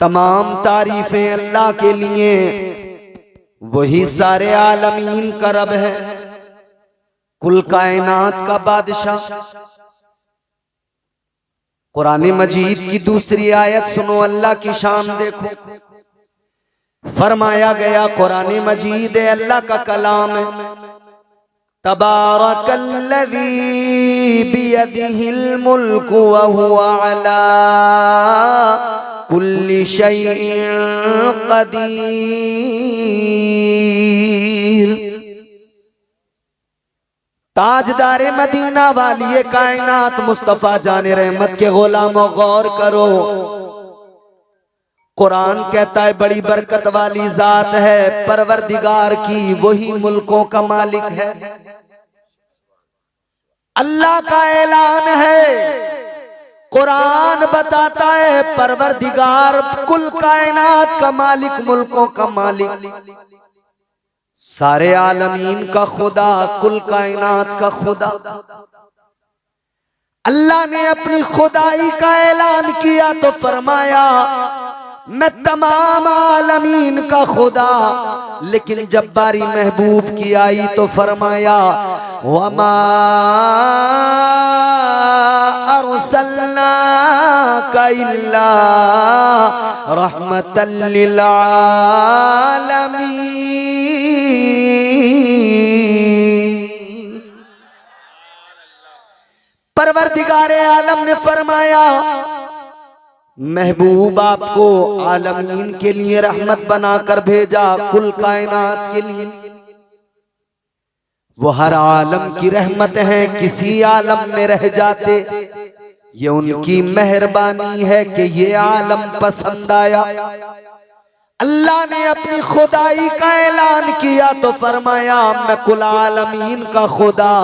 तमाम तारीफें अल्लाह के लिए, वही सारे आलमीन का रब है, कुल कायनात का बादशाह। कुरान मजीद की दूसरी आयत सुनो, अल्लाह की शान देखो। फरमाया गया कुरान मजीद अल्लाह का कलाम है, तबारकल्लज़ी बियदिहिल मुल्कु व हुवा अला कुल्लि शैइन क़दीर। ताजदारे मदीना वाली कायनात मुस्तफा जाने रहमत के गुलामों गौर करो। कुरान कहता है बड़ी बरकत वाली जात है परवरदिगार की, वही मुल्कों का मालिक है। अल्लाह का ऐलान है, कुरान बताता है परवरदिगार कुल कायनात का मालिक, मुल्कों का मालिक, सारे आलमीन का खुदा, कुल कायनात का खुदा। अल्लाह ने अपनी खुदाई का ऐलान किया तो फरमाया मैं तमाम आलमीन का खुदा, लेकिन जब बारी महबूब की आई तो फरमाया वमा अरसलनाका इल्ला रहमतल लिल आलमीन। परवरदिगारे आलम ने फरमाया महबूब आपको आलमीन के लिए रहमत बनाकर भेजा, कुल कायनात के लिए। वो हर आलम की रहमत है, किसी आलम में रह जाते ये उनकी मेहरबानी है कि ये आलम पसंद आया। अल्लाह ने अपनी खुदाई का ऐलान किया तो फरमाया मैं कुल आलमीन का खुदा,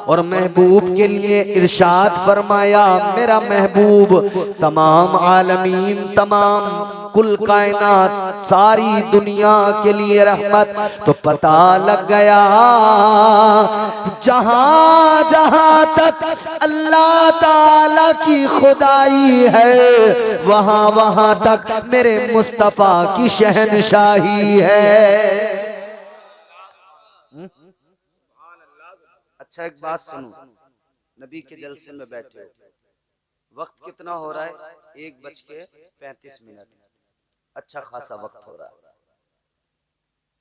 और महबूब के लिए इरशाद फरमाया मेरा महबूब तमाम आलमीन, तमाम कुल कायनात, सारी दुनिया के लिए रहमत। तो पता लग गया जहां जहां तक अल्लाह ताला की खुदाई है वहां वहां तक मेरे मुस्तफा की शहनशाही है। अच्छा एक बात सुनो, नबी के जलसे में बैठे हो, वक्त कितना हो रहा है? 1:35। अच्छा खासा वक्त हो रहा है।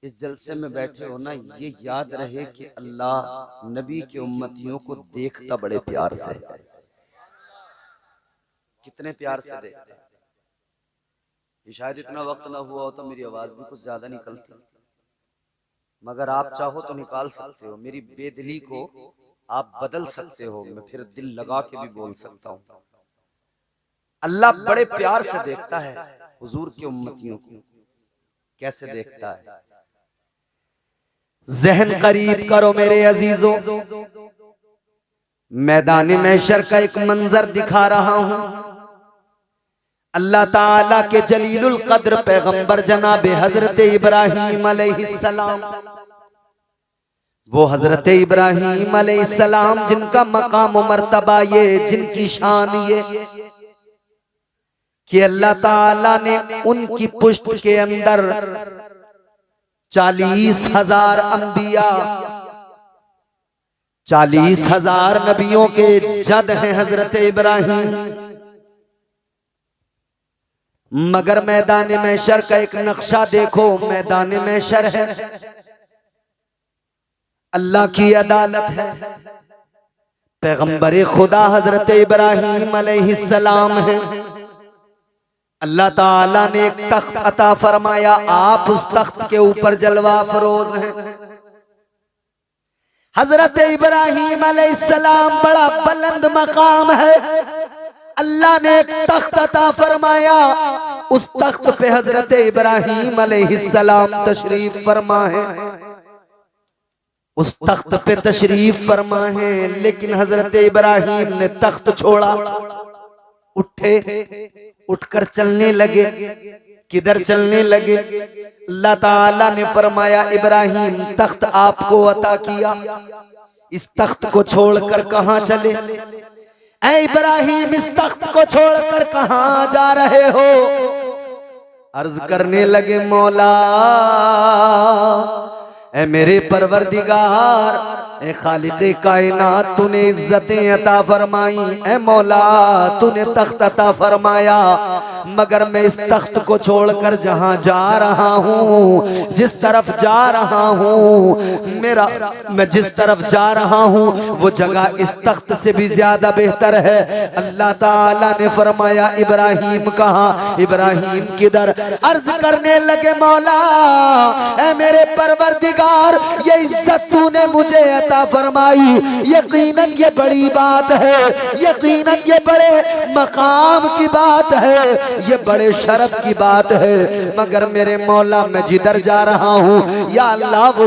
इस जलसे में बैठे हो ना, ये याद रहे कि अल्लाह नबी के उम्मतियों को देखता बड़े प्यार से। कितने प्यार से देखता है। शायद इतना वक्त ना हुआ हो तो मेरी आवाज भी कुछ ज्यादा निकलती, मगर आप चाहो तो निकाल सकते हो। मेरी बेदिली को आप बदल सकते हो, मैं फिर दिल लगा के भी बोल सकता हूँ। अल्लाह बड़े प्यार से देखता है हुजूर की उम्मतियों को। कैसे देखता है? ज़हन करीब करो मेरे अजीजों, मैदान महशर का एक मंजर दिखा रहा हूं। अल्लाह ताला के जलीलुल कद्र पैगंबर जनाब हजरत इब्राहीम अलैहिस्सलाम, वो हजरत इब्राहीम अलैहिस्सलाम जिनका मकाम व मर्तबा ये, जिनकी शान ये कि अल्लाह ताला ने उनकी पुष्ट के अंदर 40,000 अंबिया, 40,000 नबियों के जद हैं हजरत इब्राहीम। मगर मैदान महशर का एक नक्शा देखो, मैदान महशर है, अल्लाह की अदालत है। पैगंबर खुदा हजरत इब्राहीम अलैहिस्सलाम है। अल्लाह ताला ने एक तख्त अता फरमाया, आप उस तख्त के ऊपर जलवा फरोज हैं। हजरत इब्राहीम अलैहिस्सलाम बड़ा बुलंद मकाम है। अल्लाह ने एक तख्त अता फरमाया, उस तख्त पे हजरत इब्राहीम अलैहिस्सलाम तशरीफ फरमा है, उस तख्त पे तशरीफ फरमा है। लेकिन हजरत इब्राहीम ने तख्त छोड़ा, उठे, उठकर चलने लगे। किधर चलने लगे? अल्लाह ताला ने फरमाया इब्राहीम तख्त आपको अता किया, इस तख्त को छोड़कर कहां चले? ऐ इब्राहीम इस तख्त को छोड़कर कहां जा रहे हो? अर्ज करने लगे मौला ए मेरे परवरदिगार, ए खालिक़े कायनात, तूने इज्जतें अता फरमाई। ए मौला तूने तख्त अता फरमाया, मगर मैं इस तख्त को छोड़कर जहां जा रहा हूं, जिस तरफ जा रहा हूं, मैं जिस तरफ जा रहा हूं वो जगह इस तख्त से भी ज्यादा बेहतर है। अल्लाह ताला ने फरमाया इब्राहिम कहाँ, इब्राहिम किधर? अर्ज करने लगे मौला ए मेरे परवरदिगार, ये इज्जत तूने मुझे अता फरमाई, यकीनन ये बड़ी बात है, यकीनन ये बड़े मकाम की बात है, ये बड़े शरफ की बात है। मगर मेरे मौला मैं जिधर जा रहा हूँ या अल्लाह वो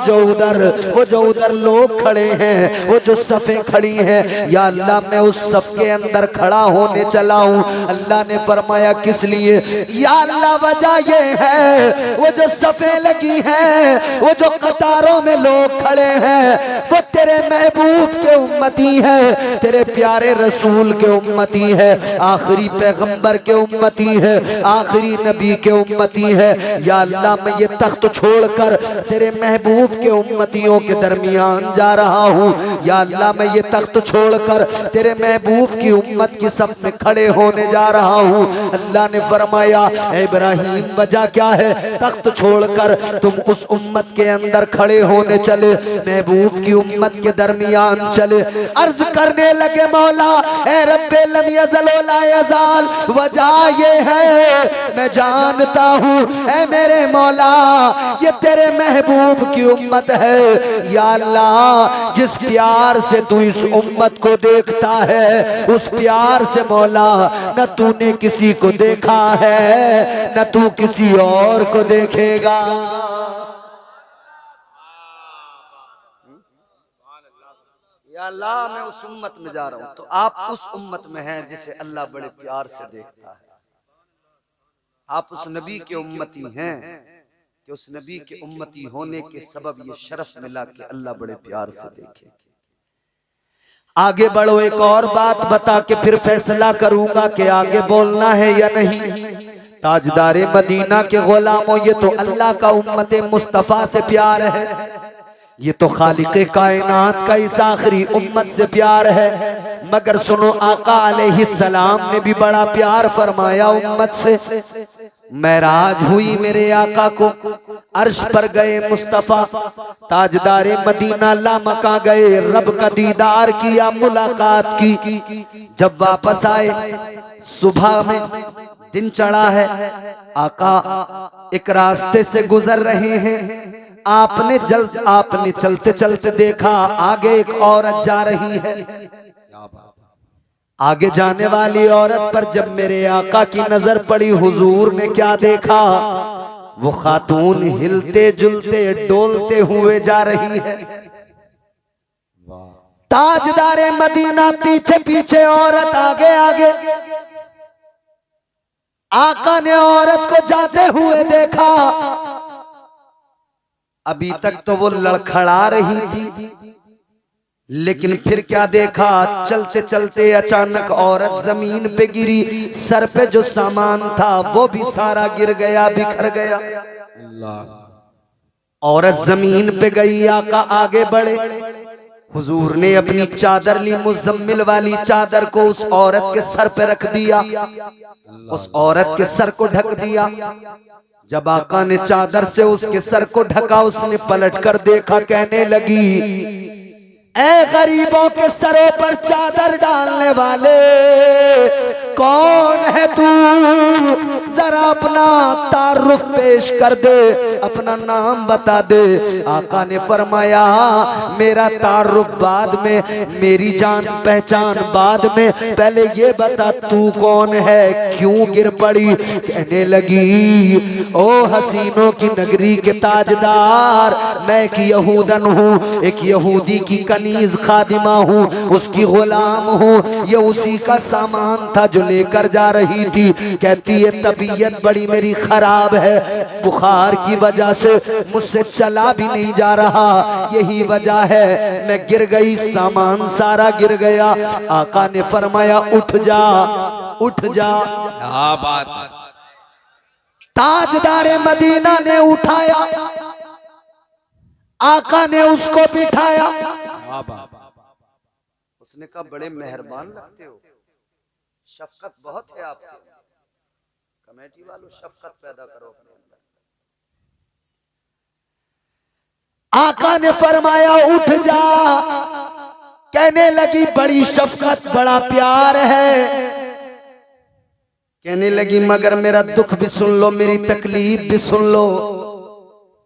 जो उधर लोग खड़े हैं, वो जो सफ़ें खड़ी हैं, या अल्लाह मैं उस सफ के अंदर खड़ा होने चला हूँ। अल्लाह ने फरमाया किस लिए? या अल्लाह वजह ये है वो जो सफ़ें लगी हैं, वो जो कतारों में लोग खड़े हैं, वो तेरे महबूब के उम्मती है, तेरे प्यारे रसूल के उम्मती है, आखिरी पैगंबर के उम्मती है, आखिरी नबी के उम्मती है। या अल्लाह मैं ये तख्त छोड़कर तेरे महबूब के उम्मतियों के दरमियान जा रहा हूँ। या अल्लाह मैं ये तख्त छोड़कर तेरे महबूब की उम्मत की सब में खड़े होने जा रहा हूँ। अल्लाह ने फरमाया इब्राहिम वजह क्या है? तख्त छोड़कर तुम उस उम्मत के अंदर खड़े होने चले, महबूब की उम्मत के दरमियान चले। अर्ज करने लगे मौला ए रब्बे लम यज़ल व ला यज़ाल, वजह ये है मैं जानता हूँ ए मेरे मौला ये तेरे महबूब की उम्मत है। या अल्लाह जिस प्यार से तू इस उम्मत को देखता है, उस प्यार से मौला न तूने किसी को देखा है न तू किसी और को देखेगा। या अल्लाह मैं उस उम्मत में जा रहा हूं, तो आप उस उम्मत में हैं जिसे अल्लाह बड़े प्यार से देखता है। आप उस नबी के उम्मती हैं कि उस नबी के उम्मती होने के सबब ये शरफ मिला कि अल्लाह बड़े प्यार से देखे। आगे बढ़ो, एक और बात बता के फिर फैसला करूंगा कि आगे बोलना है या नहीं। ताजदारे मदीना के गुलामों, ये तो अल्लाह का उम्मते मुस्तफा से प्यार है, ये तो खालिक़े कायनात का इस आखिरी उम्मत से प्यार है। मगर सुनो आका अलैहिस्सलाम ने भी बड़ा प्यार फरमाया उम्मत से। मेराज हुई मेरे आका को, अर्श पर गए मुस्तफा, ताजदारे मदीना लामका गए, रब का दीदार किया, मुलाकात की। जब वापस आए सुबह में दिन चढ़ा है, आका एक रास्ते से गुजर रहे हैं। आपने चलते चलते देखा आगे एक औरत जा रही है। आगे जाने वाली औरत पर जब मेरे आका की नजर पड़ी, हुजूर ने क्या देखा? वो खातून हिलते जुलते डोलते हुए जा रही है। ताजदारे मदीना पीछे पीछे, औरत आगे आगे। आका ने औरत को जाते हुए देखा। अभी तक तो वो लड़खड़ा रही थी, लेकिन फिर क्या देखा? चलते चलते अचानक औरत जमीन पे गिरी, सर पे जो सामान था वो भी सारा गिर गया, बिखर गया। औरत जमीन पे गई, आका आगे बढ़े। हुजूर ने अपनी चादर ली, मुज़म्मिल वाली चादर को उस औरत के सर पे रख दिया, उस औरत के सर को ढक दिया। जब आका ने चादर से उसके सर को ढका, उसने पलटकर देखा, कहने लगी ऐ गरीबों के सरों पर चादर डालने वाले, कौन है तू? जरा अपना तारुफ पेश कर दे, अपना नाम बता दे। आका ने फरमाया मेरा तारुफ बाद में, मेरी जान पहचान बाद में, पहले ये बता तू कौन है, क्यों गिर पड़ी? कहने लगी ओ हसीनों की नगरी के ताजदार, मैं एक यहूदन हूँ, एक यहूदी की कनीज खादिमा हूँ, उसकी गुलाम हूँ। ये उसी का सामान था जो लेकर जा रही थी। कहती है तबीयत बड़ी मेरी खराब है, बुखार की वजह से मुझसे चला भी नहीं जा रहा, यही वजह है मैं गिर गई, सामान सारा गिर गया। आका ने फरमाया उठ जा, उठ जा। क्या बात। ताजदारे मदीना ने उठाया, आका ने उसको बिठाया। उसने कहा बड़े मेहरबान लगते हो, शफकत बहुत है आपके। कमेटी वालों शफकत पैदा करो अपने अंदर। आका ने फरमाया उठ जा। कहने लगी बड़ी शफकत बड़ा प्यार है। कहने लगी मगर मेरा दुख भी सुन लो, मेरी तकलीफ भी सुन लो।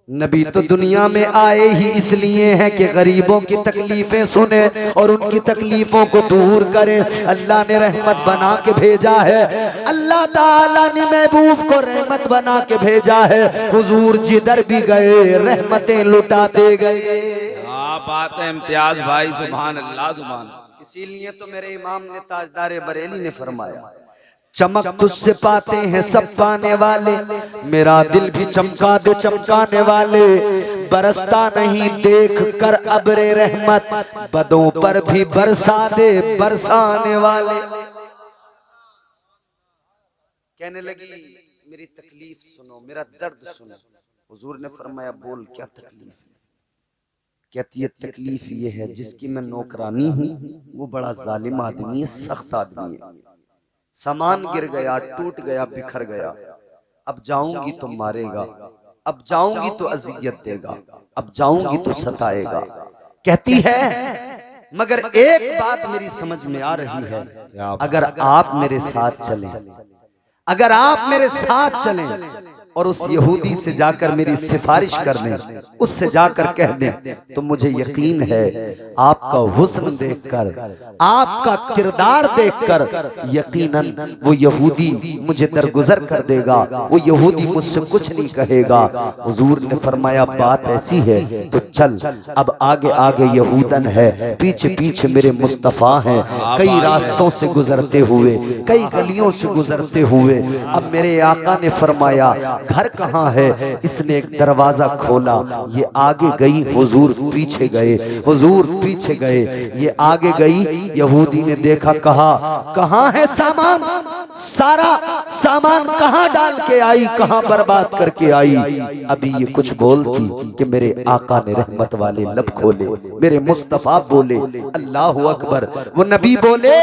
नबी तो दुनिया में आए ही इसलिए हैं कि गरीबों की तकलीफें सुने और उनकी तकलीफों को दूर करे। अल्लाह ने रहमत बना के भेजा है। अल्लाह ताला ने महबूब को रहमत बना के भेजा है। हुजूर जिधर भी गए रहमतें लुटाते गए। हाँ बात है इम्तियाज भाई, सुभान अल्लाह सुभान। इसीलिए तो मेरे इमाम ने ताजदारे बरेली ने फरमाया चमक तुझसे पाते हैं सब पाने वाले, मेरा दिल भी चमका दे चमकाने वाले। बरसता नहीं देख कर अब्रे रहमत, बदों पर भी बरसा दे बरसाने वाले। कहने लगी मेरी तकलीफ सुनो, मेरा दर्द सुनो। हुजूर ने फरमाया बोल क्या तकलीफ है। कहती है तकलीफ ये है जिसकी मैं नौकरानी हूँ वो बड़ा जालिम आदमी है, सख्त आदमी है। सामान गिर गया, टूट गया, बिखर गया। अब जाऊंगी तो मारेगा, अब जाऊंगी तो अजियत देगा, अब जाऊंगी तो सताएगा। कहती है मगर एक बात मेरी समझ में आ रही है, अगर आप मेरे साथ चलें, अगर आप मेरे साथ चलें और उस यहूदी से जाकर मेरी सिफारिश कर दें, उससे जाकर कह दें तो मुझे यकीन है आपका हुस्न देखकर, आपका किरदार देखकर यकीनन वो यहूदी मुझे दरगुजर कर देगा, वो यहूदी मुझसे कुछ नहीं कहेगा। हुजूर ने फरमाया बात ऐसी है तो चल। अब आगे आगे यहूदन है, पीछे पीछे मेरे मुस्तफा हैं। कई रास्तों से गुजरते हुए, कई गलियों से गुजरते हुए अब मेरे आका ने फरमाया घर कहाँ है। इसने एक दरवाजा खोला, ये आगे गई, हुजूर पीछे गए, हुजूर पीछे गए, ये आगे गई। यहूदी ने देखा, कहा कहाँ है सामान, सारा सामान कहाँ डाल के आई, कहाँ बर्बाद करके आई। अभी ये कुछ बोलती कि मेरे आका ने रहमत वाले लब खोले, मेरे मुस्तफा बोले अल्लाह अकबर। वो नबी बोले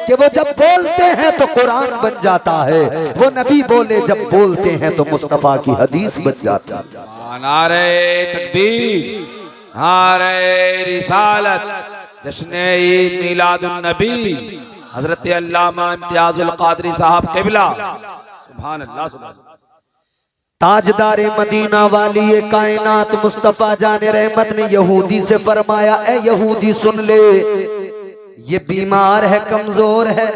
कि वो जब बोलते हैं तो कुरान बन जाता है, वो नबी बोले जब बोलते हैं तो मुस्तफा की हदीस बन जाती है। नारे तकबीर, नारे रिसालत, जश्न ईद मिलादुन नबी हजरत अल्लामा इम्तियाजुल कादरी साहब क़िबला, सुभान अल्लाह सुभान। ताजदारे मदीना वाली ये कायनात मुस्तफा जाने रहमत ने यहूदी से फरमाया ए यहूदी सुन ले, ये बीमार है, कमजोर है,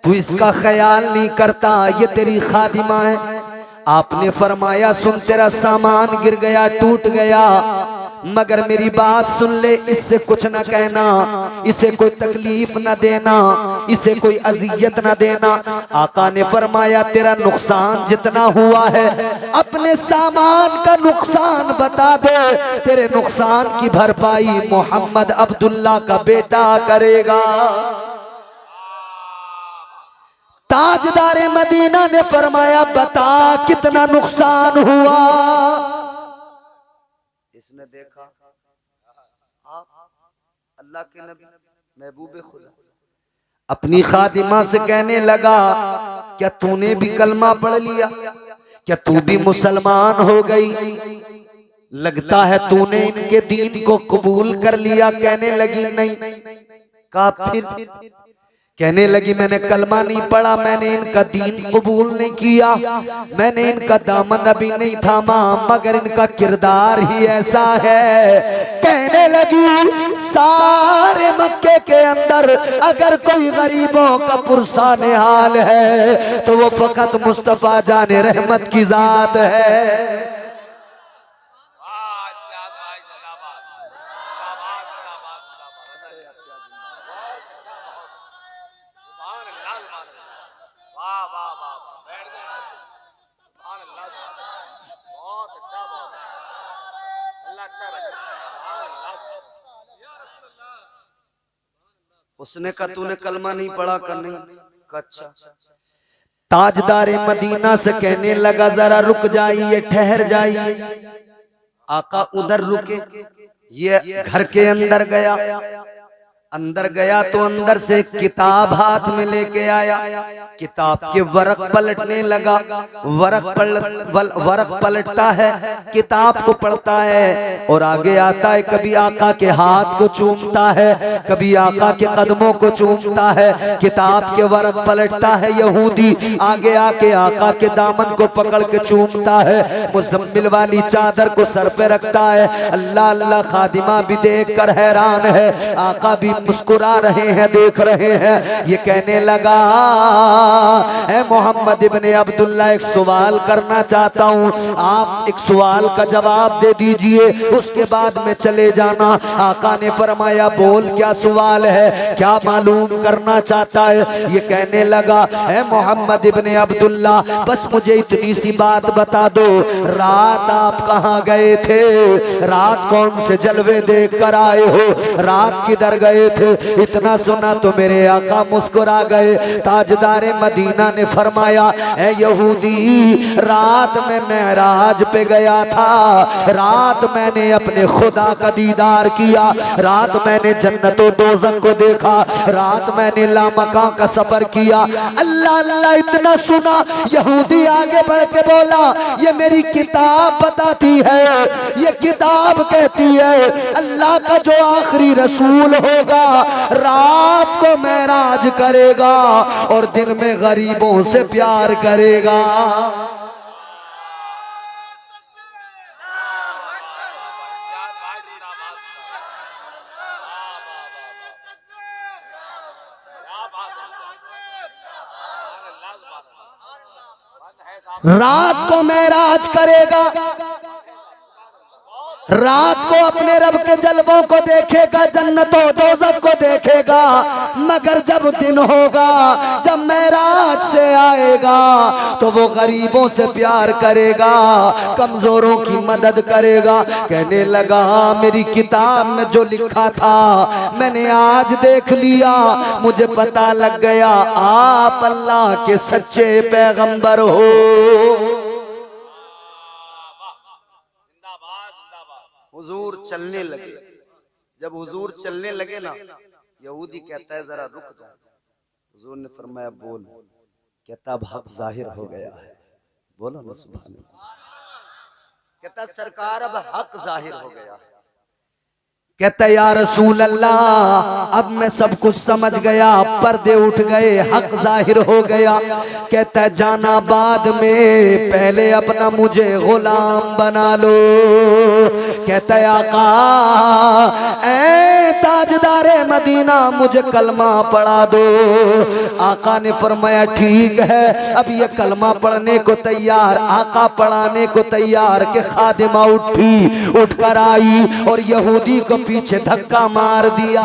तू इसका ख्याल नहीं करता, ये तेरी खादिमा है। आपने फरमाया सुन तेरा सामान गिर गया, टूट गया, मगर मेरी बात सुन ले, इससे कुछ न कहना, इसे कोई तकलीफ न देना, इसे कोई अजियत न देना। आका ने फरमाया तेरा नुकसान जितना हुआ है अपने सामान का नुकसान बता दे, तेरे नुकसान की भरपाई मोहम्मद अब्दुल्ला का बेटा करेगा। ताजदारे मदीना ने फरमाया बता कितना नुकसान हुआ। इसने देखा आप अल्लाह के नबी महबूब खुदा अपनी खादिमा से कहने लगा क्या तूने भी कलमा पढ़ लिया, क्या तू भी मुसलमान हो गई, लगता है तूने इनके दीन को कबूल कर लिया। कहने लगी नहीं। कहा फिर? कहने लगी मैंने कलमा नहीं पढ़ा, मैंने इनका दीन कबूल नहीं किया, मैंने इनका दामन अभी नहीं थामा, मगर इनका किरदार ही ऐसा है। कहने लगी सारे मक्के के अंदर अगर कोई गरीबों का पुरसाने हाल है तो वो फकत मुस्तफा जाने रहमत की जात है। उसने कहा तूने कलमा नहीं पढ़ा कर? नहीं। अच्छा ताजदारे मदीना से कहने लगा जरा रुक जाइए, ठहर जाइए। आका उधर रुके, ये घर के अंदर गया। अंदर गया तो अंदर से एक किताब हाथ में लेके आया। किताब के वरक पलटने लगा। वरक पलटता है, किताब को पढ़ता है और आगे आता है। कभी आका के हाथ को चूमता है, कभी आका के कदमों को चूमता है। किताब के वरक पलटता है यहूदी, आगे आके आका के दामन को पकड़ के चूमता है। मुज़म्मिल वाली चादर को सर पे रखता है। अल्लाह अल्लाह, खादिमा भी देख कर हैरान है, आका भी मुस्कुरा रहे हैं, देख रहे हैं। ये कहने लगा, ए मोहम्मद इब्ने अब्दुल्ला, एक सवाल करना चाहता हूँ, आप एक सवाल का जवाब दे दीजिए, उसके बाद में चले जाना। आका ने फरमाया, बोल क्या सवाल है, क्या मालूम करना चाहता है? ये कहने लगा, ए मोहम्मद इब्ने अब्दुल्ला, बस मुझे इतनी सी बात बता दो, रात आप कहाँ गए थे? रात कौन से जलवे देख कर आए हो? रात किधर गए थे? इतना सुना तो मेरे आका मुस्कुरा गए। ताजदारे मदीना ने फरमाया, ए यहूदी, रात में मेराज पे गया था, रात मैंने अपने खुदा का दीदार किया, रात मैंने जन्नतो दोज़ख को देखा, रात मैंने लामका का सफर किया। अल्लाह अल्लाह, इतना सुना यहूदी आगे बढ़ के बोला, ये मेरी किताब बताती है, ये किताब कहती है अल्लाह का जो आखिरी रसूल होगा रात को मेराज करेगा और दिन में गरीबों से प्यार करेगा। रात को मेराज करेगा, रात को अपने रब के जलवों को देखेगा, जन्नतों दोज़ख को देखेगा। मगर जब दिन होगा, जब मेराज से आएगा, तो वो गरीबों से प्यार करेगा, कमजोरों की मदद करेगा। कहने लगा, मेरी किताब में जो लिखा था मैंने आज देख लिया, मुझे पता लग गया आप अल्लाह के सच्चे पैगंबर हो। हुजूर चलने लगे। जब हुजूर चलने लगे ना, यहूदी कहता है जरा रुक जा। हुजूर ने फरमाया, बोल। कहता अब हक जाहिर हो गया है। बोलो ना सुभान अल्लाह। कहता सरकार अब हक जाहिर हो गया है। कहता या रसूल अल्लाह, अब मैं सब कुछ समझ गया, पर्दे उठ गए, हक जाहिर हो गया। कहता जाना बाद में, पहले अपना मुझे गुलाम बना लो। कहता आका, ऐ ताजदारे मदीना, मुझे कलमा पढ़ा दो। आका ने फरमाया ठीक है। अब ये कलमा पढ़ने को तैयार, आका पढ़ाने को तैयार के खादिमा उठी, उठकर आई और यहूदी को पीछे धक्का मार दिया।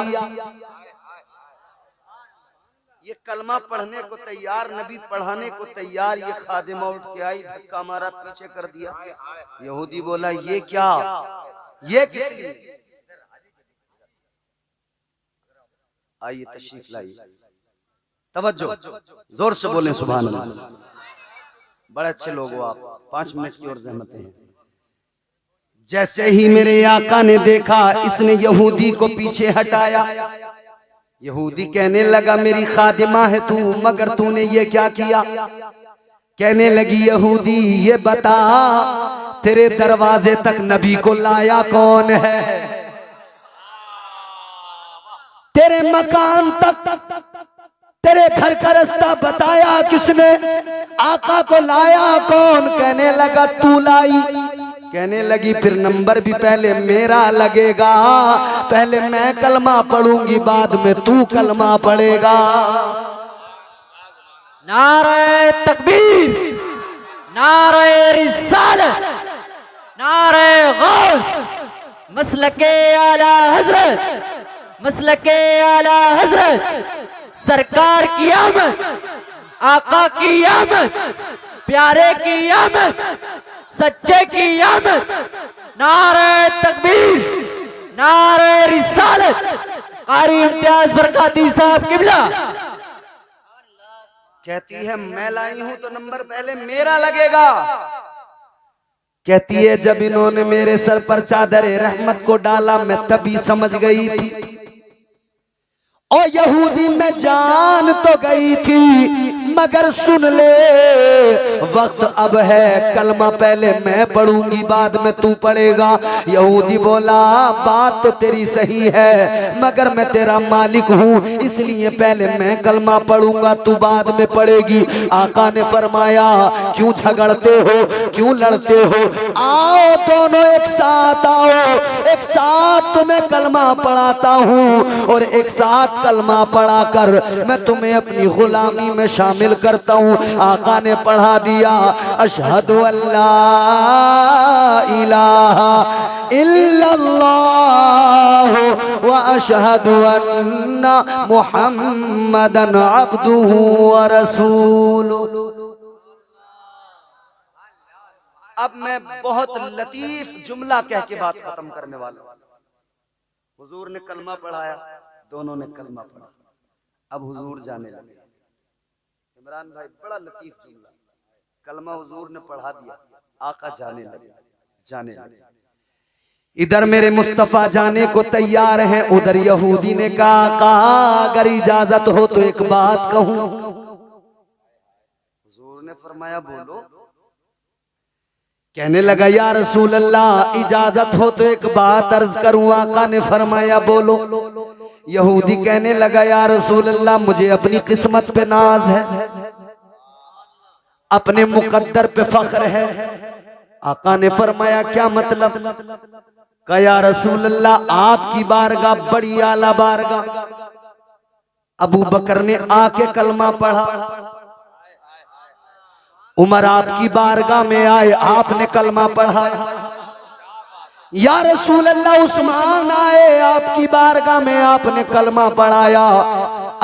ये कलमा पढ़ने को तैयार, नबी पढ़ाने को तैयार, ये खादिमा उठ के आई, धक्का मारा, पीछे कर दिया। यहूदी बोला, ये क्या, ये किस लिए? आइए तशरीफ लाइए, तवज्जो, जोर से बोले सुभान अल्लाह। बड़े अच्छे लोग हो आप, 5 मिनट की और ज़हमतें हैं। जैसे ही मेरे आका ने देखा, इसने यहूदी को पीछे हटाया। यहूदी कहने लगा, मेरी खादिमा है तू, मगर तूने ये क्या किया? कहने लगी यहूदी, ये बता तेरे दरवाजे तक नबी को लाया कौन है? तेरे मकान तक, तेरे घर का रास्ता बताया किसने? आका को लाया कौन? कहने लगा तू लाई। कहने लगी फिर नंबर भी पहले मेरा लगेगा, पहले मैं कलमा पढ़ूंगी, बाद में तू कलमा पढ़ेगा। नारे तकबीर, नारे रिसालत, नारे गौस, मसलके आला हजरत, मसलके आला हजरत, सरकार की आमद, आका की आमद, प्यारे की आमद, सच्चे की आमद। नारे तकबीर, नारे रिसालत, कारी इम्तियाज बरकाती साहब किबला। कहती है मैं लाई हूं तो नंबर पहले मेरा लगेगा। कहती है जब इन्होंने मेरे सर पर चादर रहमत को डाला मैं तभी समझ गई थी। और यहूदी मैं जान तो गई थी मगर सुन ले वक्त अब है, कलमा पहले मैं पढ़ूंगी बाद में तू पढ़ेगा। यहूदी बोला बात तो तेरी सही है मगर मैं तेरा मालिक हूँ इसलिए पहले मैं कलमा पढ़ूंगा तू बाद में पढ़ेगी। आका ने फरमाया क्यों झगड़ते हो, क्यों लड़ते हो, आओ दोनों एक साथ आओ, एक साथ तुम्हें कलमा पढ़ाता हूँ और एक साथ कलमा पढ़ा कर मैं तुम्हें अपनी गुलामी में शामिल करता हूँ। आका ने पढ़ा दिया अशहदु अल्ला इलाहा इल्लल्लाह व अशहदु अन्ना मुहम्मदन अब्दुहु व रसूलुहु। अब मैं बहुत लतीफ जुमला कह के बात खत्म करने वाला हूं। हुजूर ने कलमा पढ़ाया, दोनों ने कलमा पढ़ा, अब हुजूर जाने लगे। इमरान भाई बड़ा लतीफ जुमला, कलमा हुजूर ने पढ़ा दिया, आका जाने लगे। इधर मेरे मुस्तफा जाने को तैयार हैं, उधर यहूदी ने कहा आका अगर इजाजत हो तो एक बात कहूं। हुजूर ने फरमाया बोलो। कहने लगा या रसूल अल्लाह इजाजत हो तो एक बात अर्ज करूं। आका ने फरमाया बोलो। यहूदी कहने लगा या रसूल अल्लाह मुझे अपनी किस्मत पे नाज है, अपने मुकद्दर पे फख्र है। आका ने फरमाया क्या मतलब? कहा या रसूल अल्लाह आपकी बारगाह बड़ी आला बारगाह। अबू बकर ने आके कलमा पढ़ा, उमर आपकी बारगाह में आए आपने कलमा पढ़ा। या रसूल अल्लाह उस्मान आए आपकी बारगाह में आपने कलमा पढ़ाया।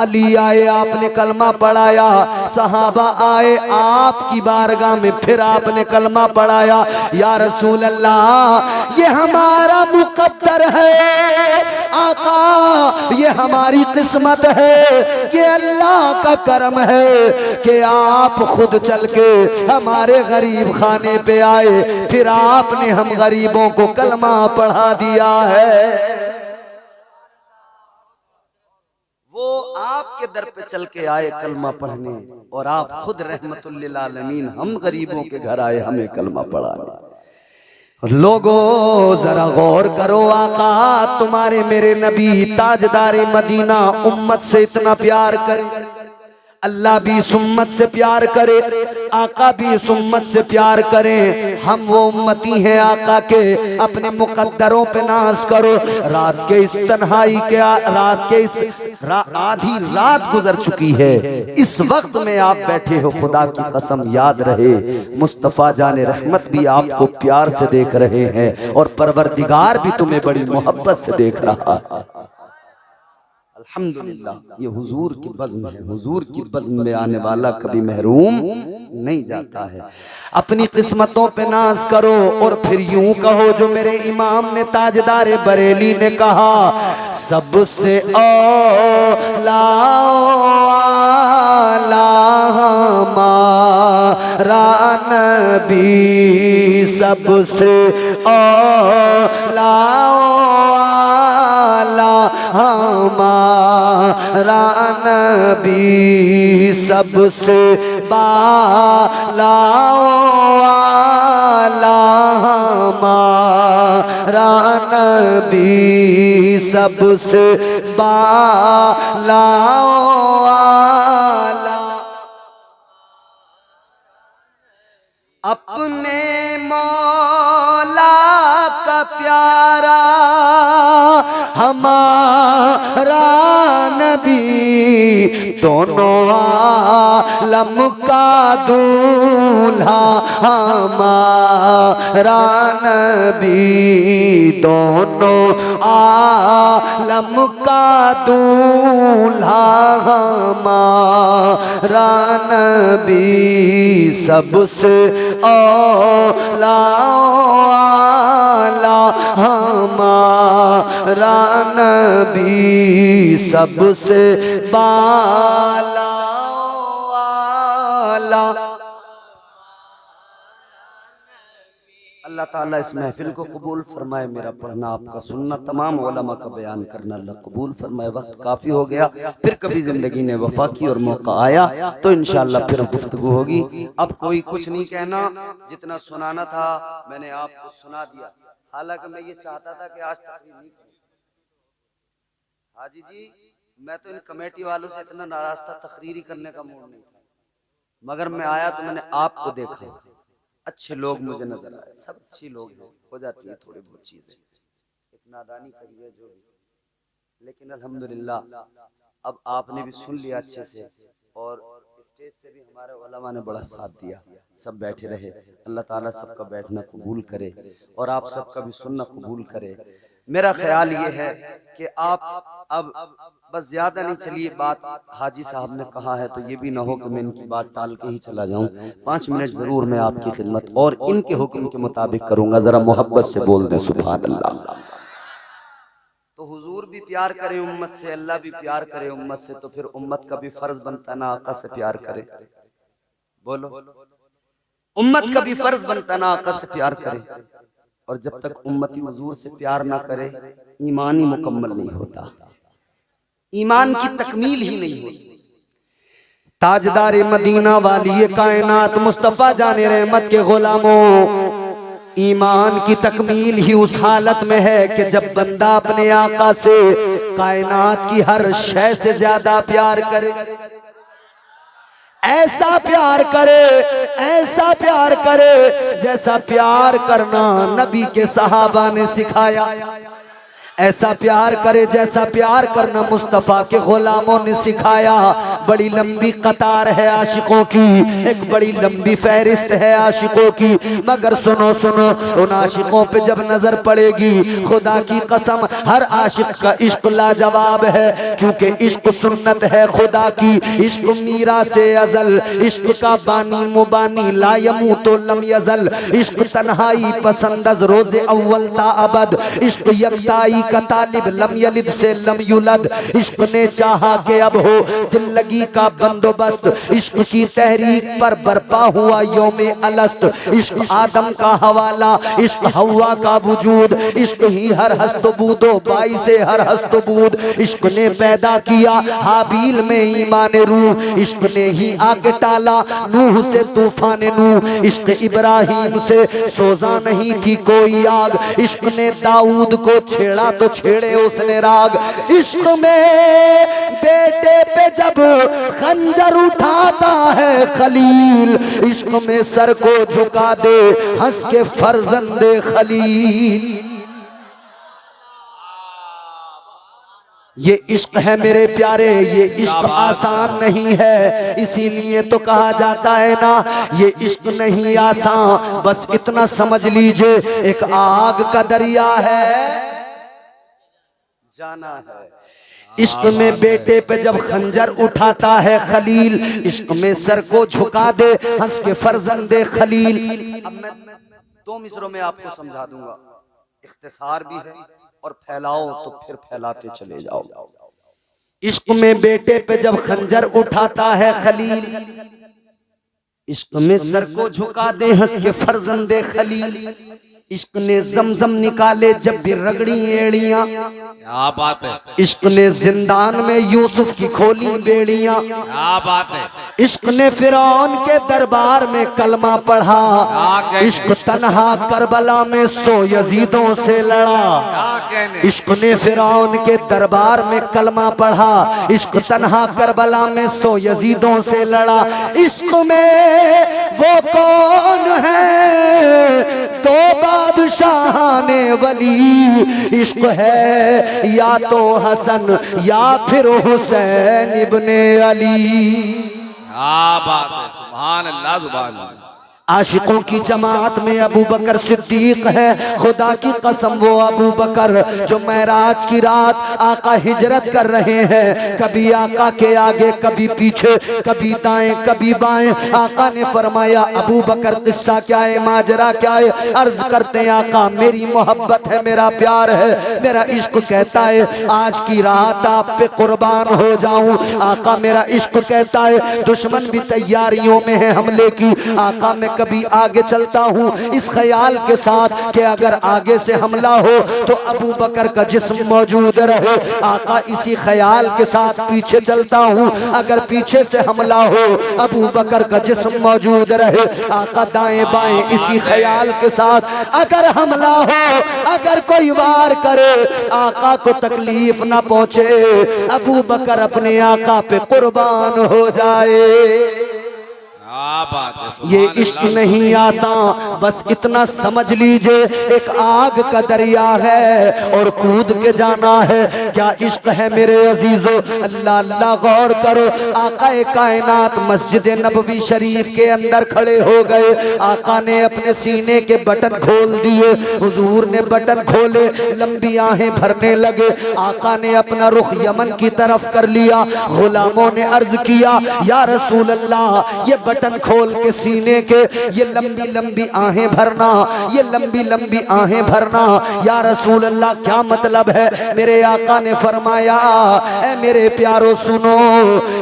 अली आए आपने कलमा पढ़ाया। सहाबा आए आपकी बारगाह में फिर आपने कलमा पढ़ाया। या रसूल अल्लाह ये हमारा मुकद्दर है आका, ये हमारी किस्मत है, ये अल्लाह का करम है कि आप खुद चल के हमारे गरीब खाने पे आए, फिर आपने हम गरीबों को कलमा पढ़ा दिया है। वो आपके दर पे चल के आए कलमा पढ़ने और आप खुद रहमतुल लिल आलमीन हम गरीबों के घर आए हमें कलमा पढ़ाने। लोगों जरा गौर करो, आका तुम्हारे मेरे नबी ताजदारे मदीना उम्मत से इतना प्यार करे, अल्लाह भी इस उम्मत से प्यार करे, आका भी इस उम्मत से प्यार करें। हम वो उम्मती हैं आका के, अपने मुकद्दरों पे नाज करो। रात के इस तन्हाई के रात के इस आधी रात गुजर चुकी है, इस वक्त में आप बैठे हो, खुदा की कसम याद रहे मुस्तफ़ा जाने रहमत भी आपको प्यार से देख रहे हैं और परवरदिगार भी तुम्हें बड़ी मोहब्बत से देख रहा है। अल्हम्दुलिल्लाह ये हुजूर की बज़्म है, हुजूर की बज़्म में आने वाला कभी महरूम नहीं जाता है। अपनी किस्मतों पे नाज करो और फिर यूं कहो जो मेरे इमाम ने ताजदारे बरेली ने कहा, सबसे औला हमारा नबी, सबसे औला हमारा नबी, सबसे बाला हमारा नबी, सबसे बाला। अपने मौला का प्यारा हमारा नबी, दोनों आलम का दूल्हा हमारा नबी, दोनों आलम का दूल्हा हमारा नबी, सबसे औला हमारा नबी, सबसे बाला अल्लाह ताला इस महफिल को कबूल फरमाए। मेरा पढ़ना, आपका सुनना, तमाम उलमा का बयान करना अल्लाह कबूल फरमाए। वक्त काफ़ी हो गया, फिर कभी ज़िंदगी ने वफा की और मौका आया तो इंशाअल्लाह फिर गुफ्तगू होगी। अब कोई कुछ नहीं कहना, जितना सुनाना था मैंने आपको सुना दिया। हालांकि मैं ये चाहता था कि आज तकरीर नहीं करूं। हाजी जी, मैं तो इन कमेटी वालों से इतना नाराज था, तकरीर करने का मूड नहीं था, मगर मैं आया तो मैंने आपको देखा, अच्छे लोग मुझे नजर आए। सब अच्छी लोग हैं, हो जाती है थोड़ी बहुत चीजें, एक नादानी करी है जो भी, लेकिन अल्हम्दुलिल्लाह अब आपने भी सुन लिया अच्छे से, और स्टेज से भी हमारे उलमा ने बड़ा साथ दिया। सब बैठे रहे। अल्लाह ताला सबका बैठना कबूल करे और आप सबका भी सुनना कबूल करे। मेरा ख्याल ये है कि आप अब बस ज्यादा नहीं, चलिए बात हाजी साहब ने कहा है तो ये भी ना हो कि मैं इनकी बात टाल के ही चला जाऊं। 5 मिनट जरूर मैं आपकी खिदमत और इनके हुक्म के मुताबिक करूंगा। जरा मोहब्बत से बोल दें सुभान अल्लाह। तो हुजूर भी प्यार करे उम्मत से, अल्लाह भी प्यार करे उम्मत से, तो फिर उम्मत का भी फर्ज बनता ना आका से प्यार करे। बोलो, उम्मत का भी फर्ज बनता ना आका से प्यार करे। और जब तक उम्मती हुजूर से प्यार ना करे, ईमान ही मुकम्मल नहीं होता, ईमान की तकमील ही नहीं होती। ताजदार मदीना वाली कायनात मुस्तफा जाने रहमत के गुलामों, ईमान की तकमील ही उस हालत में है कि जब बंदा अपने आका से कायनात की हर शय से ज्यादा प्यार करे। ऐसा प्यार करे, ऐसा प्यार करे जैसा प्यार करना नबी के सहाबा ने सिखाया। ऐसा प्यार करे जैसा प्यार करना मुस्तफ़ा के गुलामों ने सिखाया। बड़ी लंबी कतार है आशिकों की, एक बड़ी लंबी फहरिस्त है आशिकों की, मगर सुनो सुनो, उन आशिकों पे जब नजर पड़ेगी, खुदा की कसम हर आशिक का इश्क लाजवाब है, क्योंकि इश्क सुन्नत है खुदा की। इश्क मीरा से अजल, इश्क का बानी मुबानी ला यमूतो लम यजल। इश्क तन्हाई पसंद अज रोज़े अव्वल ता अबद। इश्क यकताई का तालिब लम यलिद से लम युलद। इश्क ने चाहा कि अब हो दिल लगी का बंदोबस्त। इश्क की तहरीक पर बरपा हुआ यौमे अलस्त। इश्क आदम का हवाला, इश्क हवा का वजूद। इश्क ही हर हस्तबूदो बाई से हर हस्तबूद। इश्क ने पैदा किया हाबील में ईमान रूह। इश्क ने ही आके टाला नूह से तूफान नूह। इश्क इब्राहिम से सोजा नहीं थी कोई आग। इश्क ने दाऊद को छेड़ा तो छेड़े उसने राग। इश्क में बेटे पे जब खंजर उठाता है खलील, इश्क में सर को झुका दे हंस के फर्जंदे खलील। ये इश्क है मेरे प्यारे, ये इश्क आसान नहीं है, इसीलिए तो कहा जाता है ना, ये इश्क नहीं आसान, बस इतना समझ लीजिए एक आग का दरिया है, जाना है। इश्क में बेटे पे जब खंजर उठाता है खलील, इश्क में सर को झुका दे हंस के फर्जंदे खलील। अब मैं 2 मिसरों में आपको समझा दूंगा, इख्तिसार भी है और फैलाओ तो फिर फैलाते चले जाओ। इश्क में बेटे पे जब खंजर उठाता है खलील, इश्क में सर को झुका दे हंस के फर्जंदे खलील। इश्क ने जमजम निकाले जब भी रगड़ी एड़ियां, क्या बात है। इश्क ने जिंदान में यूसुफ की खोली बेड़ियां, क्या बात है। इश्क ने फिरौन के दरबार में कलमा पढ़ा, इश्क तन्हा करबला में 100 यजीदों से लड़ा। इश्क ने फिरौन के दरबार में कलमा पढ़ा, इश्क तन्हा करबला में 100 यजीदों से लड़ा। इश्क में वो कौन है दो बादशाह ने वली, इश्क है या तो हसन या फिर हुसैन इब्ने अली। क्या बात है, सुभान अल्लाह सुभान अल्लाह। आशिकों की जमात में अबू बकर सिद्दीक है, खुदा की कसम वो अबू बकर जो महराज की रात आका हिजरत कर रहे हैं, कभी आका के आगे कभी पीछे, कभी दाएं कभी बाएं। आका ने फरमाया अबू बकर किस्सा क्या है, माजरा क्या है। अर्ज करते हैं आका मेरी मोहब्बत है, मेरा प्यार है, मेरा इश्क कहता है आज की रात आप पे कुर्बान हो जाऊं। आका मेरा इश्क कहता है दुश्मन भी तैयारियों में है हमले की। आका मैं कभी आगे चलता हूँ इस ख्याल के साथ कि अगर आगे से हमला हो तो अबू बकर का जिस्म मौजूद रहे। आका इसी ख्याल के साथ पीछे चलता हूँ, अगर पीछे से हमला हो अबू बकर का जिस्म मौजूद रहे। आका दाएं बाएं इसी ख्याल के साथ अगर हमला हो, अगर कोई वार करे आका को तकलीफ ना पहुंचे, अबू बकर अपने आका पे कुर्बान हो जाए। ये इश्क नहीं आसान, बस इतना समझ लीजिए एक आग का दरिया है और कूद के जाना है। क्या इश्क है मेरे अजीजों, अल्लाह अल्लाह गौर करो। आका कायनात मस्जिद नबवी शरीफ के अंदर खड़े हो गए। आका ने अपने सीने के बटन खोल दिए, हुजूर ने बटन खोले, लंबी आहें भरने लगे। आका ने अपना रुख यमन की तरफ कर लिया। गुलामों ने अर्ज किया या रसूल अल्लाह, ये बटन खोल के सीने के ये लंबी लंबी आहें भरना, ये लंबी लंबी आहें भरना या रसूल अल्लाह क्या मतलब है? मेरे आका ने फरमाया ऐ मेरे प्यारो सुनो,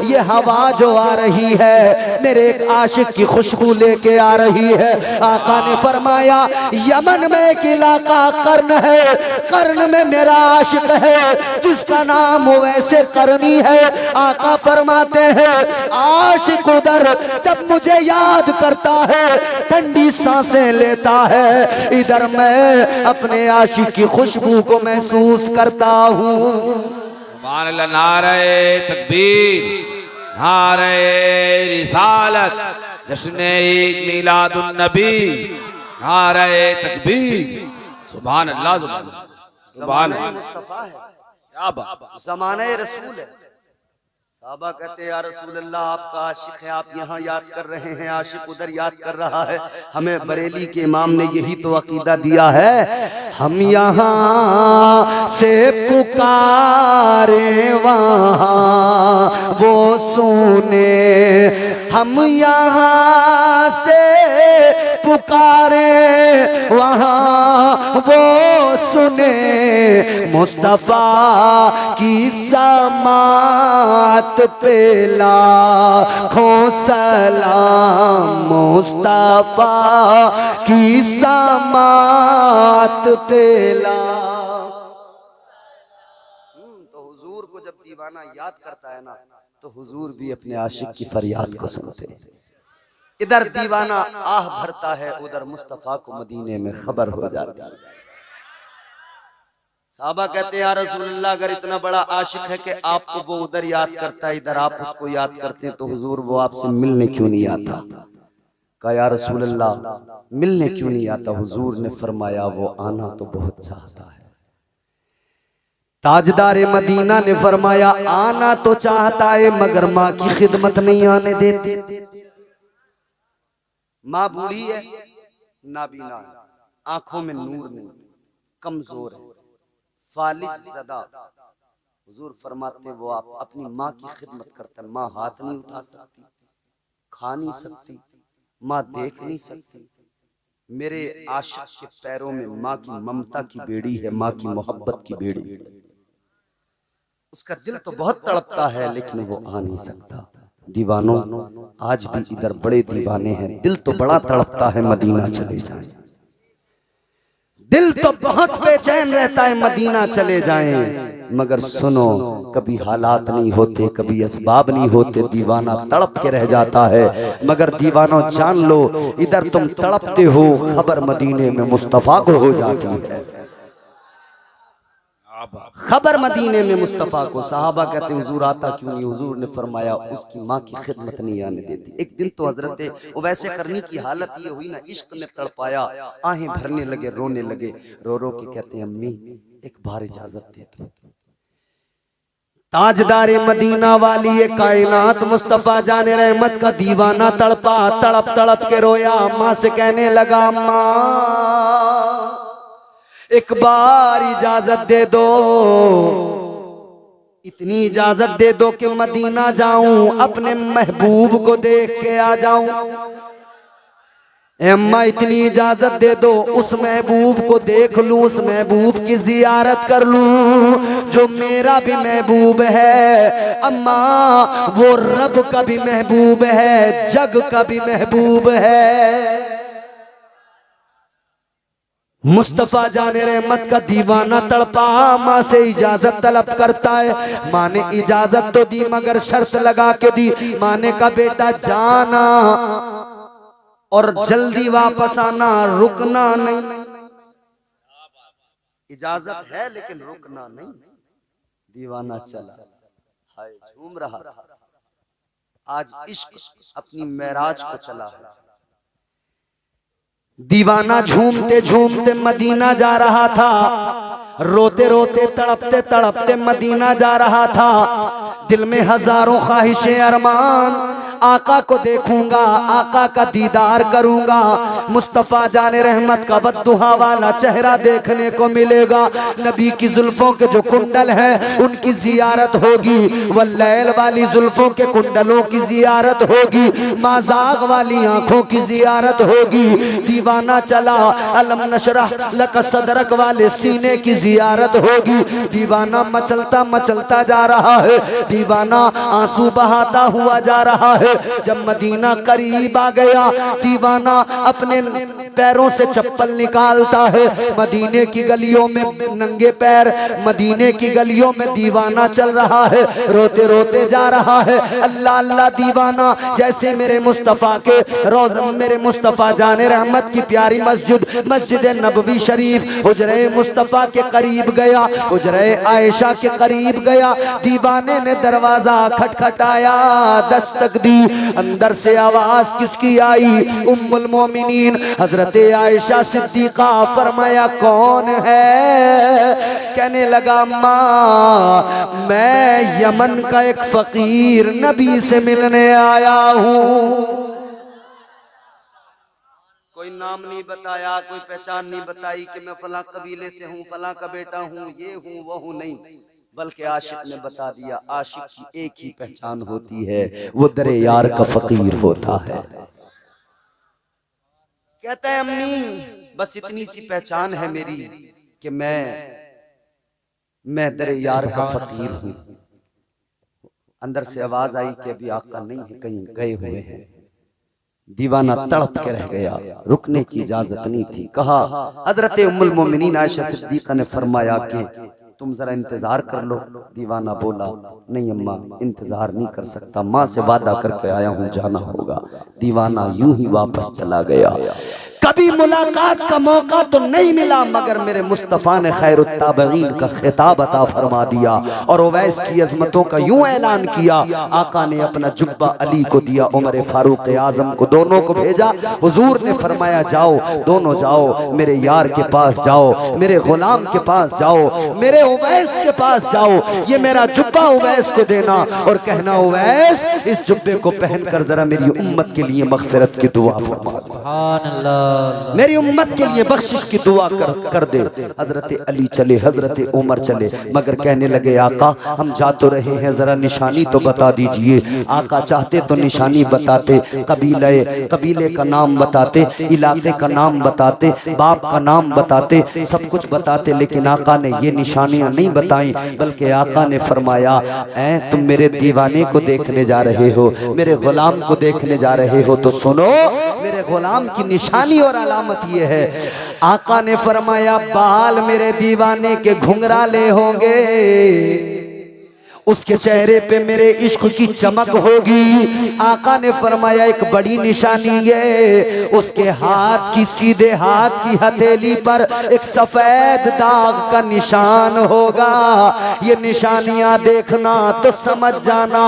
ये हवा जो आ रही है मेरे एक आशिक की खुशबू लेके आ रही है। आका ने फरमाया यमन में एक इलाका कर्न है, कर्न में मेरा आशिक है जिसका नाम वैसे करनी है। आका फरमाते हैं आशिक उधर जब मुझे याद करता है ठंडी सांसें लेता है, इधर मैं अपने आशिक की खुशबू को महसूस करता हूँ। सुभान अल्लाह, नारे तकबीर, नारे रिसालत, जश्न ईद मिलादुन नबी, नारे तकबीर। सुभान अल्लाह, सुभान अल्लाह, मुस्तफा है, क्या बात, ज़माने रसूल है। साहबा कहते या रसूल अल्लाह आपका आशिक है, आप यहाँ याद कर रहे हैं, आशिक उधर याद कर रहा है। हमें बरेली के इमाम ने यही तो अकीदा दिया है, हम यहाँ से पुकारे वहाँ वो सुने, हम यहाँ से पुकारे वहाँ वो सुने, मुस्तफा की समात पे लाखों सलाम, मुस्तफा की समात पे लाख। तो हुजूर को जब दीवाना याद करता है ना तो हुजूर भी अपने आशिक की फरियाद को सुनते हैं। इधर दीवाना आह भरता है, उधर मुस्तफा को मदीने में खबर हो जाती है। साहबा कहते हैं या रसूल अल्लाह अगर इतना बड़ा आशिक है कि आपको वो उधर याद करता है, इधर आप उसको याद करते हैं, तो हुजूर वो आपसे मिलने क्यों नहीं आता? कहा या रसूल अल्लाह मिलने क्यों नहीं आता? हुजूर ने फरमाया वो आना तो बहुत चाहता है। ताजदारे मदीना ने फरमाया आना तो चाहता है मगर माँ की खिदमत नहीं आने देती। माँ बूढ़ी है, नाबीना, आंखों में नूर नहीं, कमजोर है, फालिज ज़दा। हुजूर फरमाते वो आप अपनी माँ की खिदमत करता है। माँ हाथ नहीं उठा सकती, खा नहीं सकती, माँ देख नहीं सकती। मेरे आशिक के पैरों में माँ की ममता की बेड़ी है, माँ की मोहब्बत की बेड़ी है। उसका दिल तो बहुत तड़पता है लेकिन वो आ नहीं सकता। दीवानों आज भी इधर बड़े दीवाने हैं, दिल तो बड़ा तड़पता है मदीना चले जाएं, दिल तो बहुत बेचैन रहता है मदीना चले जाएं, मगर सुनो कभी हालात नहीं होते, कभी असबाब नहीं होते, दीवाना तड़प के रह जाता है। मगर दीवानों जान लो इधर तुम तड़पते हो, खबर मदीने में मुस्तफा को हो जाती है, खबर मदीने में मुस्तफा को। साहबा कहते हुजूर आता क्यों नहीं? हुजूर ने फरमाया उसकी माँ की खिदमत नहीं आने देती। एक दिन तो हजरत वैसे करनी की हालत ये हुई ना, इश्क में तड़पाया, आहें भरने लगे, रोने लगे, रो रो के कहते हैं अम्मी एक बार इजाजत दे दो। ताजदारे मदीना वाली ये कायनात मुस्तफा जाने रहमत का दीवाना तड़पा, तड़प तड़प के रोया। माँ से कहने लगा माँ एक बार इजाजत दे दो, इतनी इजाजत दे दो कि मदीना जाऊं, अपने महबूब को देख के आ जाऊं। ए अम्मा इतनी इजाजत दे दो उस महबूब को देख लूं, उस महबूब की जियारत कर लूं जो मेरा भी महबूब है। अम्मा वो रब का भी महबूब है, जग का भी महबूब है। मुस्तफा जाने रहमत का दीवाना तड़पा माँ से इजाजत तलब करता है। माँ ने इजाजत तो दी मगर शर्त लगा के दी। माँ ने कहा बेटा जाना और जल्दी वापस आना, रुकना नहीं। इजाजत है लेकिन रुकना नहीं। दीवाना चला, हाय झूम रहा था। आज इश्क अपनी मेराज को चला है। दीवाना झूमते झूमते मदीना जा रहा था, रोते रोते तड़पते तड़पते मदीना जा रहा था। दिल में हजारों ख्वाहिशें अरमान, आका को देखूंगा, आका का दीदार करूंगा, मुस्तफा जाने रहमत का बद्दुहा वाला चेहरा देखने को मिलेगा। नबी की जुल्फों के जो कुंडल हैं उनकी जियारत होगी, वल्लैल वाली जुल्फों के कुंडलों की जियारत होगी, माज़ाग वाली आंखों की जियारत होगी। दीवाना चला अलम नशरह लक सदरक वाले सीने की जियारत होगी। दीवाना मचलता मचलता जा रहा है, दीवाना आंसू बहाता हुआ जा रहा है। जब मदीना करीब आ गया, दीवाना अपने पैरों से चप्पल निकालता है। मदीने की गलियों में नंगे पैर, मदीने की गलियों में दीवाना चल रहा है, रोते रोते जा रहा है। अल्लाह अल्लाह दीवाना जैसे मेरे मुस्तफा के रोज़ा, मेरे मुस्तफा जाने रहमत की प्यारी मस्जिद मस्जिद नबवी शरीफ हुजरे मुस्तफा के करीब गया, हुजरे आयशा के करीब गया। दीवाने ने दरवाजा खटखटाया, दस्तक दी। अंदर से आवाज किसकी आई? उम्मुल मोमिनीन हजरत आयशा सिद्दीका। फरमाया कौन है? कहने लगा माँ मैं यमन का एक फकीर नबी से मिलने आया हूँ। कोई नाम नहीं बताया, कोई पहचान नहीं बताई कि मैं फला कबीले से हूँ, फला का बेटा हूँ, ये हूँ वो हूँ, नहीं, बल्कि आशिक ने बता दिया आशिक की एक ही पहचान होती है, वो दरे यार का फकीर होता है। कहता है अम्मी बस इतनी सी पहचान है मेरी कि मैं दरे यार का फकीर हूँ। अंदर से आवाज आई कि अभी आका नहीं है, कहीं गए हुए हैं। दीवाना तड़प के रह गया, रुकने की इजाजत नहीं थी। कहा हजरत उम्मुल मोमिनीन आयशा सिद्दीका ने फरमाया कि तुम जरा इंतजार कर लो। दीवाना बोला नहीं अम्मा इंतजार नहीं कर सकता, माँ से वादा करके आया हूँ, जाना होगा। दीवाना यूं ही वापस चला गया। कभी मुलाकात का मौका तो नहीं मिला मगर मेरे मुस्तफा ने खैरुत ताबईन का खिताब अता फरमा दिया और उवैस की अजमतों का यूं ऐलान किया। आका ने अपना जुब्बा अली को दिया, उमर फारूक आजम को, दोनों को भेजा। हुजूर ने फरमाया जाओ, दोनों जाओ, मेरे यार के पास जाओ, मेरे गुलाम के पास जाओ, मेरे उवैस के पास जाओ, ये मेरा जुब्बा उवैस को देना और कहना उवैस इस जुब्बे को पहनकर जरा मेरी उम्मत के लिए मगफिरत की दुआ फरमा, सुभान अल्लाह, मेरी उम्मत के लिए बख्शिश की दुआ कर दे। हजरत अली चले, हजरत उमर चले, मगर कहने लगे आका हम जा तो रहे हैं, जरा निशानी तो बता दीजिए। आका चाहते तो निशानी बताते, कबीले का नाम बताते, इलाके का नाम बताते, बाप का नाम बताते, सब कुछ बताते, लेकिन आका ने ये निशानियां नहीं बताई, बल्कि आका ने फरमाया ऐ तुम मेरे दीवाने को देखने जा रहे हो, मेरे गुलाम को देखने जा रहे हो, तो सुनो मेरे गुलाम की निशानी और अलामत ये है। आका ने फरमाया बाल मेरे दीवाने के घुंघराले होंगे, उसके चेहरे पे मेरे इश्क की चमक होगी। आका ने फरमाया एक बड़ी निशानी है, उसके हाथ की, सीधे हाथ की हथेली पर एक सफेद दाग का निशान होगा। ये निशानियां देखना तो समझ जाना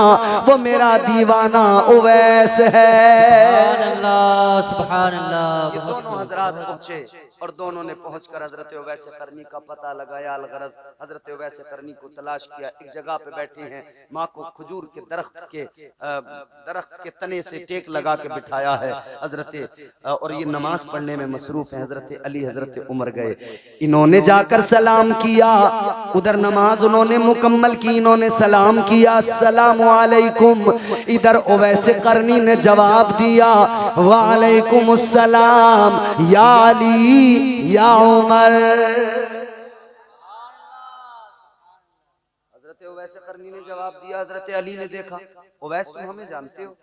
वो मेरा दीवाना उवैस है। सुभान अल्लाह, सुभान अल्लाह। ये दोनों हजरात पहुंचे और दोनों ने पहुंचकर हजरत उवैस करनी का पता लगाया। अलगरज हजरत उवैस करनी को तलाश किया, एक जगह पे बैठे हैं, माँ को खजूर के दरख्त के तने से टेक लगा के बिठाया है हजरत, और ये नमाज पढ़ने में मसरूफ है। हजरत अली हजरत उमर गए, इन्होंने जाकर सलाम किया, उधर नमाज उन्होंने मुकम्मल की, इन्होंने सलाम किया अस्सलामु अलैकुम, इधर ओवैस करनी ने जवाब दिया वालेकुम अस्सलाम या अली या उमर। हजरत ओवैस करनी ने जवाब दिया, हजरत अली ने देखा, ओवैस तुम हमें जानते हो,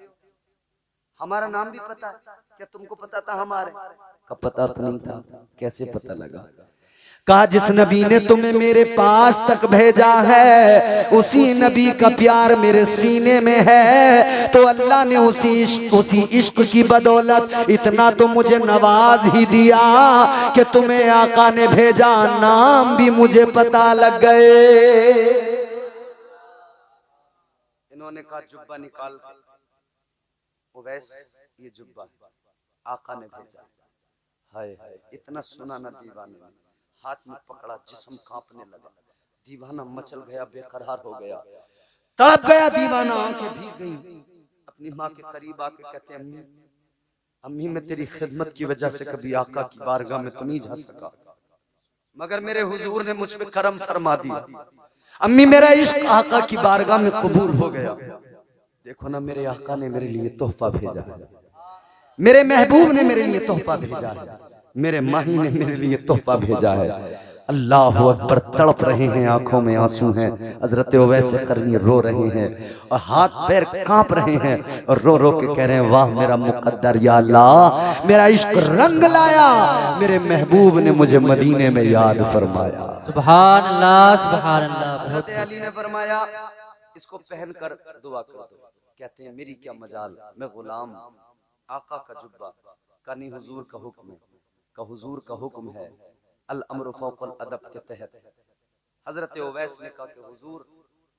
हमारा नाम भी पता है, क्या तुमको पता था हमारे का? पता तो नहीं था। कैसे पता लगा? कहा जिस नबी ने तुम्हें मेरे पास तक भेजा है उसी नबी का प्यार मेरे सीने में है, तो अल्लाह ने उसी इश्क की बदौलत इतना तो मुझे नवाज ही दिया कि तुम्हें आका ने भेजा, नाम भी मुझे पता लग गए। इन्होंने कहा जुब्बा निकाल, ओवैस ये जुब्बा आका ने भेजा। हाय हाय, इतना सुना ना दीवाने, हाथ में पकड़ा, जिस्म कांपने लगा, दीवाना मचल गया, बेकरार हो गया, तड़प गया दीवाना, आंखें भीग गईं। अपनी माँ के करीब आके कहते अम्मी, अम्मी मैं तेरी खिदमत की वजह से कभी आका की बारगाह में तो नहीं जा सका, मगर मेरे हुजूर ने मुझ पे करम फरमा दिया। अम्मी मेरा इश्क आका की बारगाह में कबूल हो गया। देखो ना, मेरे आका ने मेरे लिए तोहफा भेजा है, मेरे महबूब ने मेरे लिए तोहफा भेजा है, मेरे माही ने मेरे लिए तोहफा भेजा है। अल्लाह अकबर। तड़प रहे हैं, आंखों में आंसू हैं, हजरत ओवैस करनी रो रहे हैं और हाथ पैर कांप रहे हैं और रो रो के कह रहे हैं वाह मेरा मुकद्दर, या अल्लाह मेरा इश्क रंग लाया, मेरे महबूब ने मुझे मदीने में याद फरमाया। सुभान अल्लाह सुभान अल्लाह। हजरत अली ने फरमाया इसको पहन कर दुआ कर दो। कहते हैं मेरी क्या मजाल, मैं गुलाम, आका का जुब्बा का नहीं हुजूर का हुक्म है, का हुजूर का हुक्म है, अल अम्र फौकल अदब के तहत। हजरत ओवैस ने कहा कि हुजूर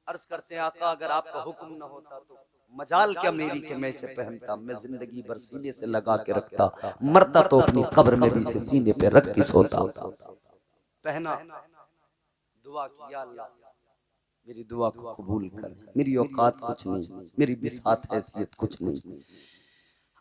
अर्ज करते हैं आका अगर आपका हुक्म न होता तो मजाल क्या मेरी कि मैं इसे पहनता, मैं जिंदगी भर सीने से लगा के रखता, मरता तो अपनी कब्र में भी इसे सीने पे रख के सोता। पहना, दुआ किया अल्लाह मेरी दुआ को कबूल कर, मेरी औकात कुछ नहीं, मेरी बिसात हैसियत कुछ नहीं।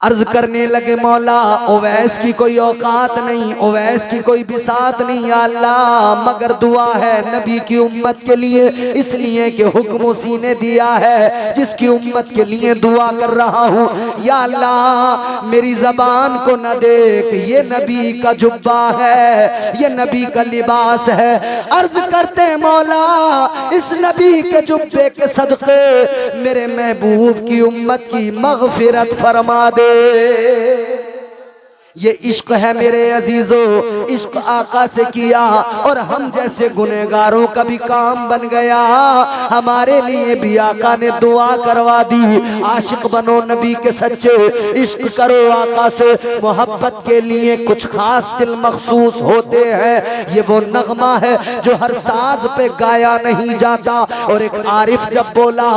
अर्ज करने लगे मौला ओवैस की कोई औकात नहीं, ओवैस की कोई बिसात नहीं या अल्लाह, मगर दुआ है नबी की उम्मत के लिए, इसलिए कि हुक्म उसी ने दिया है जिसकी उम्मत के लिए दुआ कर रहा हूँ। या अल्लाह मेरी जबान को न देख, ये नबी का जुब्बा है, ये नबी का लिबास है। अर्ज करते मौला इस नबी के जुब्बे के सदके मेरे महबूब की उम्मत की मगफिरत फरमा दे। ये इश्क है मेरे अजीजों, इश्क आका से किया और हम जैसे गुनहगारों का भी काम बन गया। हमारे लिए भी आका ने दुआ करवा दी, आशिक बनो नबी के सच्चे, इश्क करो आका से। मोहब्बत के लिए कुछ खास दिल मखसूस होते हैं, ये वो नगमा है जो हर साज पे गाया नहीं जाता। और एक आरिफ जब बोला,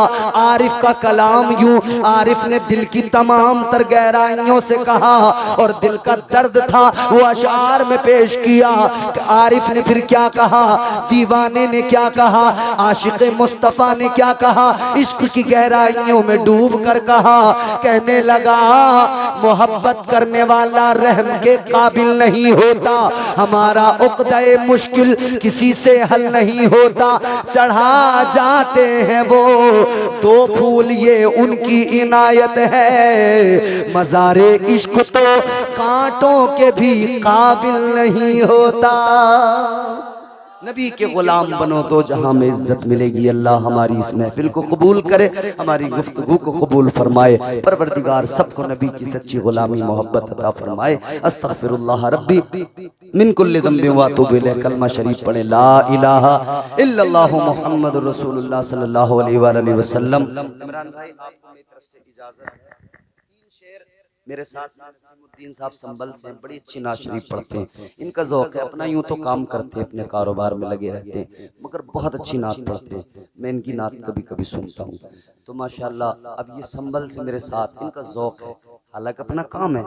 आरिफ का कलाम यूं, आरिफ ने दिल की तमाम तर गहराइयों से कहा और दिल का दर्द था वो अशार में पेश किया। आरिफ ने फिर क्या कहा, दीवाने ने क्या कहा, आशिक मुस्तफा ने क्या कहा, इश्क की गहराइयों में डूब कर कहा। कहने लगा मोहब्बत करने वाला रहम के काबिल नहीं होता, हमारा उक़्दा-ए मुश्किल किसी से हल नहीं होता। चढ़ा जाते हैं वो दो फूल ये उनकी इनायत है, मज़ारे इश्क तो कांटों के भी काबिल नहीं होता। नबी के गुलाम बनो तो जहां में इज्जत मिलेगी। अल्लाह हमारी इस महफिल को कबूल करे, हमारी गुफ्तगू को कबूल फरमाए। परवरदिगार सबको नबी की सच्ची गुलामी मोहब्बत अता फरमाए। अस्तगफिरुल्लाह रब्बी मिन कुल्लि ज़ंबिन व अतूबु इलैह। कलमा शरीफ पढ़े ला इलाहा इल्लल्लाहु मुहम्मदुर रसूलुल्लाह सल्लल्लाहु अलैहि वसल्लम। इमरान भाई आपको मेरी तरफ से इजाजत है। 3 शेर मेरे साथ नसीमुद्दीन साहब संभल से बड़ी अच्छी नात शरीफ पढ़ते हैं, इनका ज़ौक़ है अपना, यूं तो काम करते हैं अपने कारोबार में लगे रहते हैं मगर बहुत अच्छी नात पढ़ते हैं। मैं इनकी नात कभी कभी सुनता हूँ तो माशाअल्लाह। अब ये संभल से मेरे साथ, इनका ज़ौक़ है, हालांकि अपना काम है।